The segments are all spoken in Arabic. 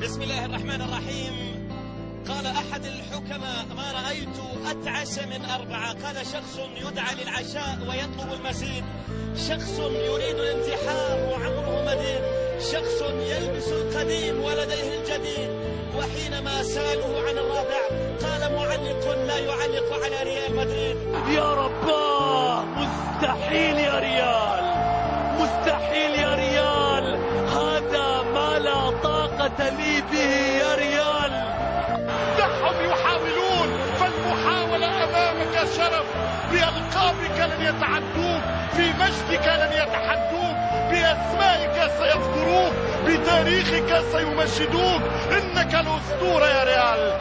بسم الله الرحمن الرحيم. قال أحد الحكماء: ما رأيت أتعس من أربعة. قال: شخص يدعى للعشاء ويطلب المزيد، شخص يريد الانتحار وعمره مديد، شخص يلبس القديم ولديه الجديد. وحينما سألوه عن الرابع قال: معلق لا يعلق على ريال مدريد. يا رباه، مستحيل يا ريال، مستحيل يا ريال، هذا ما لا طاقة لي به يا ريال. دعهم يحاولون، فالمحاولة أمامك شرف. بألقابك لن يتعدوك، في مجدك لن يتحدوك، بأسمائك سيذكروك، بتاريخك سيمجدوك. إنك الأسطورة يا ريال.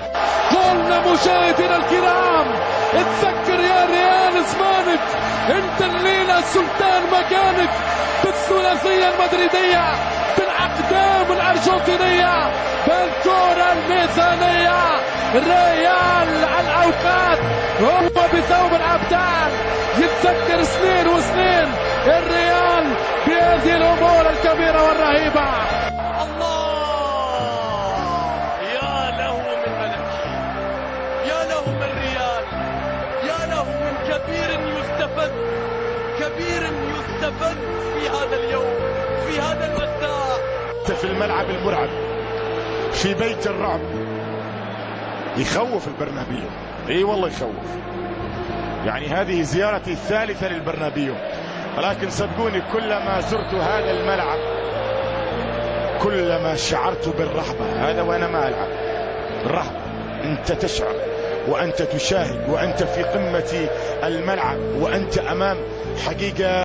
قلنا مشاهدينا الكرام، اتذكر يا ريال زمانك، انت الليلة سلطان مكانك بالثلاثية المدريدية، بالاقدام الارجنتينية، بالكرة الميزانية. ريال على الاوقات هو بثوب الابطال، يتذكر سنين وسنين الريال بهذه الامور الكبيرة والرهيبة. الله، يا له من ملك، يا له من ريال، يا له من كبير يستفد، كبير يستفد في هذا اليوم، في هذا المساء. في الملعب المرعب، في بيت الرعب، يخوف البرنابيو. اي والله يخوف. يعني هذه زيارتي الثالثة للبرنابيو، ولكن صدقوني كلما زرت هذا الملعب كلما شعرت بالرهبة. هذا وانا ما العب، الرهبة. انت تشعر وانت تشاهد وانت في قمة الملعب وانت امام حقيقة